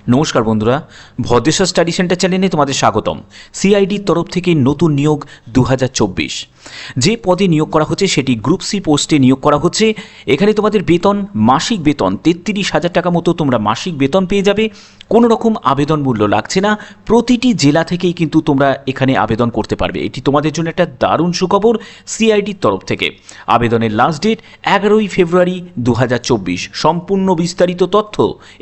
নমস্কার বন্ধুরা, Bhadreswar study centre চ্যানেলে তোমাদের স্বাগতম। সিআইডির তরফ থেকে নতুন নিয়োগ 2024 যে পদে নিয়োগ করা হচ্ছে সেটি গ্রুপ সি পোস্টে নিয়োগ করা হচ্ছে। এখানে তোমাদের বেতন, মাসিক বেতন 33,000 টাকা মতো তোমরা মাসিক বেতন পেয়ে যাবে। কোনো রকম আবেদন মূল্য লাগছে না। প্রতিটি জেলা থেকেই কিন্তু তোমরা এখানে আবেদন করতে পারবে। এটি তোমাদের জন্য একটা দারুণ সুখবর সিআইডির তরফ থেকে। আবেদনের লাস্ট ডেট 11ই ফেব্রুয়ারি 2024। সম্পূর্ণ বিস্তারিত তথ্য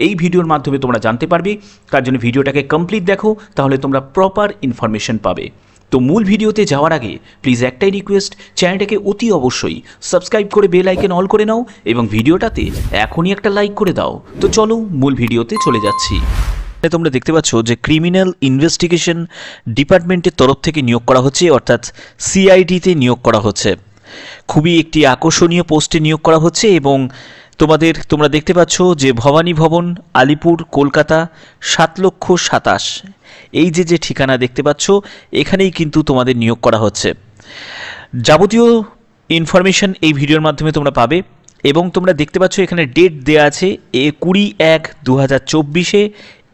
এই ভিডিওর মাধ্যমে তোমরা জানতে পারবে। তার জন্য ভিডিওটাকে কমপ্লিট দেখো, তাহলে তোমরা প্রপার ইনফরমেশন পাবে। তো মূল ভিডিওতে যাওয়ার আগে প্লিজ একটাই রিকোয়েস্ট, চ্যানেলটাকে অতি অবশ্যই সাবস্ক্রাইব করে বেল আইকন অল করে নাও এবং ভিডিওটাতে এখনই একটা লাইক করে দাও। তো চলো মূল ভিডিওতে চলে যাচ্ছি। তোমরা দেখতে পাচ্ছ যে ক্রিমিনাল ইনভেস্টিগেশন ডিপার্টমেন্টের তরফ থেকে নিয়োগ করা হচ্ছে, অর্থাৎ সিআইডিতে নিয়োগ করা হচ্ছে। খুবই একটি আকর্ষণীয় পোস্টে নিয়োগ করা হচ্ছে এবং তোমরা দেখতে পাচ্ছ যে ভবানী ভবন, আলিপুর, কলকাতা 7,27,000 এই যে ঠিকানা দেখতে পাচ্ছ, এখানেই কিন্তু তোমাদের নিয়োগ করা হচ্ছে। যাবতীয় ইনফরমেশন এই ভিডিওর মাধ্যমে তোমরা পাবে এবং তোমরা দেখতে পাচ্ছ এখানে ডেট দেওয়া আছে 20/1/2024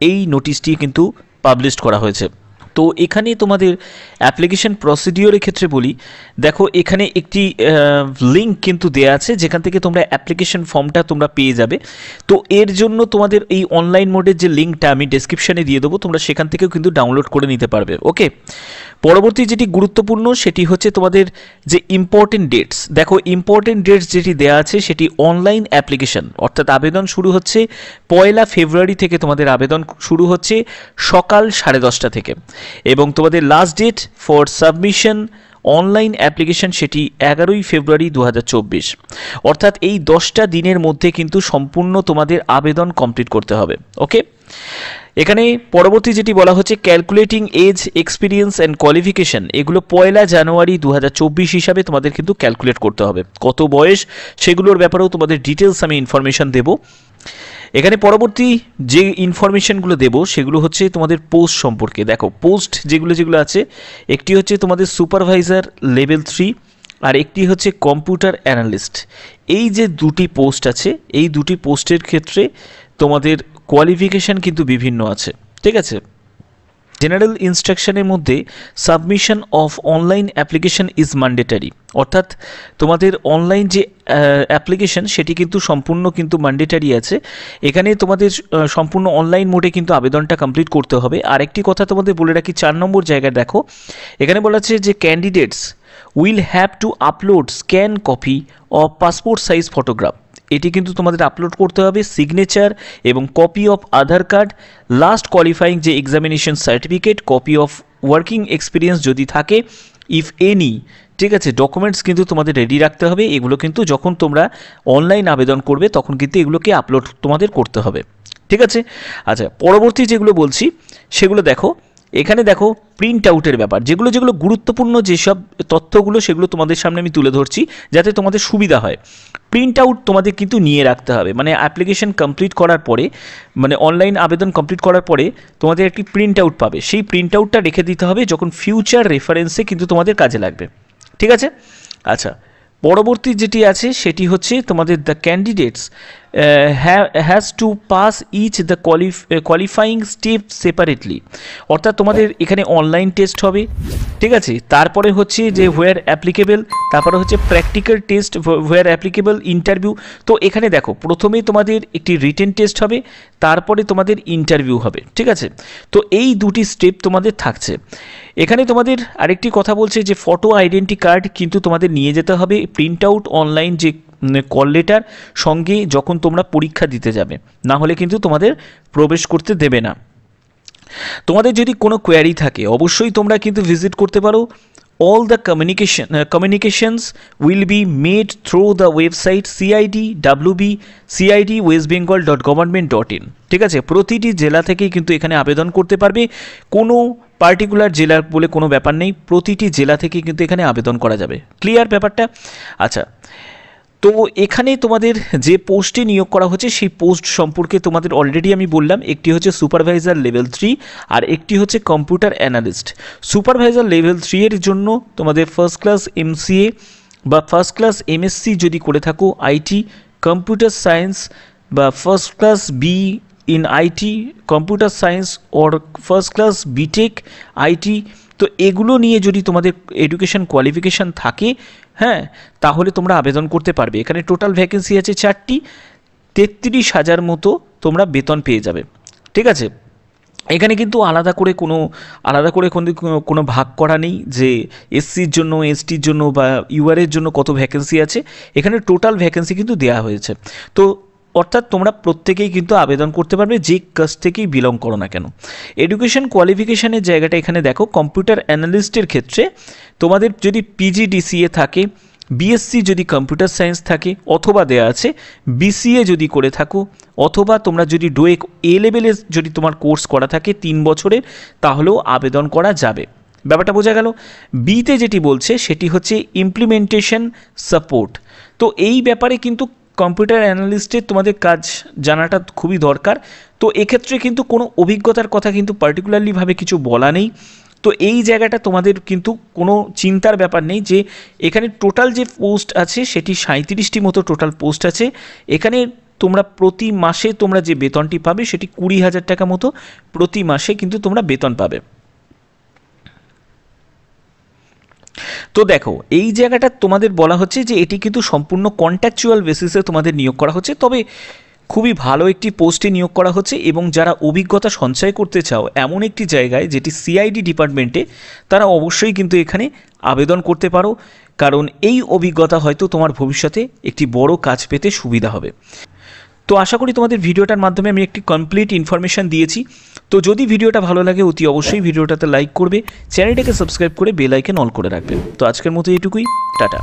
এই নোটিশটি কিন্তু পাবলিশ করা হয়েছে। তো এখানে তোমাদের অ্যাপ্লিকেশন প্রসিডিওরের ক্ষেত্রে বলি, দেখো এখানে একটি লিঙ্ক কিন্তু দেয়া আছে যেখান থেকে তোমরা অ্যাপ্লিকেশন ফর্মটা তোমরা পেয়ে যাবে। তো এর জন্য তোমাদের এই অনলাইন মোডের যে লিঙ্কটা আমি ডেসক্রিপশানে দিয়ে দেবো, তোমরা সেখান থেকেও কিন্তু ডাউনলোড করে নিতে পারবে। ওকে, পরবর্তী যেটি গুরুত্বপূর্ণ সেটি হচ্ছে তোমাদের যে ইম্পর্টেন্ট ডেটস। দেখো ইম্পর্টেন্ট ডেটস যেটি দেওয়া আছে সেটি অনলাইন অ্যাপ্লিকেশন, অর্থাৎ আবেদন শুরু হচ্ছে 1 ফেব্রুয়ারি থেকে। তোমাদের আবেদন শুরু হচ্ছে সকাল 10:30 থেকে এবং তোমাদের last date for submission online application সেটি 11ই ফেব্রুয়ারি 2024। অর্থাৎ এই 10টা দিনের মধ্যে কিন্তু সম্পূর্ণ তোমাদের আবেদন কমপ্লিট করতে হবে। ওকে, এখানে পরবর্তী যেটি বলা হচ্ছে calculating age, experience and qualification, এগুলো 1 জানুয়ারি 2024 হিসাবে তোমাদের কিন্তু ক্যালকুলেট করতে হবে। কত বয়স সেগুলোর ব্যাপারেও তোমাদের ডিটেলস আমি ইনফরমেশন দেবো। এখানে পরবর্তী যে ইনফরমেশনগুলো দেব সেগুলো হচ্ছে তোমাদের পোস্ট সম্পর্কে। দেখো পোস্ট যেগুলো আছে, একটি হচ্ছে তোমাদের সুপারভাইজার লেভেল 3 আর একটি হচ্ছে কম্পিউটার অ্যানালিস্ট। এই যে দুটি পোস্ট আছে, এই দুটি পোস্টের ক্ষেত্রে তোমাদের কোয়ালিফিকেশান কিন্তু বিভিন্ন আছে। ঠিক আছে, জেনারেল ইনস্ট্রাকশনের মধ্যে submission of online application is mandatory, অর্থাৎ তোমাদের অনলাইন যে অ্যাপ্লিকেশন সেটি কিন্তু সম্পূর্ণ কিন্তু ম্যান্ডেটারি আছে। এখানে তোমাদের সম্পূর্ণ অনলাইন মোডে কিন্তু আবেদনটা কমপ্লিট করতে হবে। আরেকটি কথা তোমাদের বলে রাখি, 4 নম্বর জায়গায় দেখো এখানে বলা আছে যে candidates will have to upload scan copy of passport size photograph. এটি কিন্তু তোমাদের আপলোড করতে হবে, সিগনেচার এবং copy of Aadhaar card, last qualifying যে examination certificate, copy of working experience যদি থাকে, ইফ এনি। ঠিক আছে, ডকুমেন্টস কিন্তু তোমাদের রেডি রাখতে হবে। এগুলো কিন্তু যখন তোমরা অনলাইন আবেদন করবে তখন কিন্তু এগুলোকে আপলোড তোমাদের করতে হবে। ঠিক আছে, আচ্ছা পরবর্তী যেগুলো বলছি সেগুলো দেখো। এখানে দেখো প্রিন্ট আউটের ব্যাপার, যেগুলো গুরুত্বপূর্ণ যেসব তথ্যগুলো সেগুলো তোমাদের সামনে আমি তুলে ধরছি যাতে তোমাদের সুবিধা হয়। প্রিন্ট আউট তোমাদের কিন্তু নিয়ে রাখতে হবে, মানে অ্যাপ্লিকেশন কমপ্লিট করার পরে, মানে অনলাইন আবেদন কমপ্লিট করার পরে তোমাদের একটি প্রিন্ট আউট পাবে। সেই প্রিন্ট আউটটা রেখে দিতে হবে, যখন ফিউচার রেফারেন্সে কিন্তু তোমাদের কাজে লাগবে। ঠিক আছে, আচ্ছা পরবর্তী যেটি আছে সেটি হচ্ছে তোমাদের the candidates has to pass each the qualifying step separately, অর্থাৎ তোমাদের এখানে অনলাইন টেস্ট হবে। ঠিক আছে, তারপরে হচ্ছে যে হোয়ার অ্যাপ্লিকেবল, তারপরে হচ্ছে প্র্যাকটিক্যাল টেস্ট, হোয়ার অ্যাপ্লিকেবল ইন্টারভিউ। তো এখানে দেখো প্রথমেই তোমাদের একটি রিটেন টেস্ট হবে, তারপরে তোমাদের ইন্টারভিউ হবে। ঠিক আছে, তো এই দুটি স্টেপ তোমাদের থাকছে। এখানে তোমাদের আরেকটি কথা বলছে যে ফটো আইডেন্টি কার্ড কিন্তু তোমাদের নিয়ে যেতে হবে, প্রিন্ট আউট অনলাইন যে কল লেটার সঙ্গে যখন তোমরা পরীক্ষা দিতে যাবে, না হলে কিন্তু তোমাদের প্রবেশ করতে দেবে না। তোমাদের যদি কোনো কোয়ারি থাকে অবশ্যই তোমরা কিন্তু ভিজিট করতে পারো। All the communications will be made through the website cidwb.cidwestbengal.government.in। ঠিক আছে, প্রতিটি জেলা থেকেই কিন্তু এখানে আবেদন করতে পারবে। কোনো পার্টিকুলার জেলার বলে কোনো ব্যাপার নেই, প্রতিটি জেলা থেকে কিন্তু এখানে আবেদন করা যাবে। ক্লিয়ার ব্যাপারটা? আচ্ছা, তো এখানে তোমাদের যে পোস্টে নিয়োগ করা হচ্ছে সেই পোস্ট সম্পর্কে তোমাদের অলরেডি আমি বললাম। একটি হচ্ছে সুপারভাইজার লেভেল 3 আর একটি হচ্ছে কম্পিউটার অ্যানালিস্ট। সুপারভাইজার লেভেল 3 এর জন্য তোমাদের ফার্স্ট ক্লাস MCA বা ফার্স্ট ক্লাস MSc যদি করে থাকো আইটি, কম্পিউটার সায়েন্স বা first class in IT, computer science or first class B Tech IT, তো এগুলো নিয়ে যদি তোমাদের এডুকেশন কোয়ালিফিকেশান থাকে, হ্যাঁ, তাহলে তোমরা আবেদন করতে পারবে। এখানে টোটাল ভ্যাকেন্সি আছে 4টি, 33,000 মতো তোমরা বেতন পেয়ে যাবে। ঠিক আছে, এখানে কিন্তু আলাদা করে কোনো ভাগ করা নেই যে এসসির জন্য, এসটির জন্য বা ইউআরের জন্য কত ভ্যাকেন্সি আছে। এখানে টোটাল ভ্যাকেন্সি কিন্তু দেওয়া হয়েছে। তো অর্থাৎ তোমরা প্রত্যেকেই কিন্তু আবেদন করতে পারবে, যে কাজ থেকেই বিলং করো না কেন। এডুকেশন কোয়ালিফিকেশানের জায়গাটা এখানে দেখো, কম্পিউটার অ্যানালিস্টের ক্ষেত্রে তোমাদের যদি পিজিডিসিএ থাকে, বিএসসি যদি কম্পিউটার সায়েন্স থাকে, অথবা দেয়া আছে বিসিএ যদি করে থাকো, অথবা তোমরা যদি ডোয়েক এ লেভেলে যদি তোমার কোর্স করা থাকে 3 বছরের, তাহলেও আবেদন করা যাবে। ব্যাপারটা বোঝা গেল। বিতে যেটি বলছে সেটি হচ্ছে ইমপ্লিমেন্টেশন সাপোর্ট। তো এই ব্যাপারে কিন্তু কম্পিউটার অ্যানালিস্টের তোমাদের কাজ জানাটা খুবই দরকার। তো এক্ষেত্রে কিন্তু কোনো অভিজ্ঞতার কথা কিন্তু পার্টিকুলারলিভাবে কিছু বলা নেই। তো এই জায়গাটা তোমাদের কিন্তু কোনো চিন্তার ব্যাপার নেই, যে এখানে টোটাল যে পোস্ট আছে সেটি 37টি মতো টোটাল পোস্ট আছে। এখানে তোমরা প্রতি মাসে তোমরা যে বেতনটি পাবে সেটি 20,000 টাকা মতো প্রতি মাসে কিন্তু তোমরা বেতন পাবে। তো দেখো, এই জায়গাটা তোমাদের বলা হচ্ছে যে এটি কিন্তু সম্পূর্ণ কন্ট্রাকচুয়াল বেসিসে তোমাদের নিয়োগ করা হচ্ছে, তবে খুবই ভালো একটি পোস্টে নিয়োগ করা হচ্ছে। এবং যারা অভিজ্ঞতা সঞ্চয় করতে চাও এমন একটি জায়গায় যেটি সিআইডি ডিপার্টমেন্টে, তারা অবশ্যই কিন্তু এখানে আবেদন করতে পারো, কারণ এই অভিজ্ঞতা হয়তো তোমার ভবিষ্যতে একটি বড় কাজ পেতে সুবিধা হবে। তো আশা করি তোমাদের ভিডিওটার মাধ্যমে আমি একটি কমপ্লিট ইনফরমেশান দিয়েছি। তো যদি ভিডিওটা ভালো লাগে অতি অবশ্যই ভিডিওটাতে লাইক করবে, চ্যানেলটাকে সাবস্ক্রাইব করে বেল আইকন অল করে রাখবে। তো আজকের মতো এটুকুই, টাটা।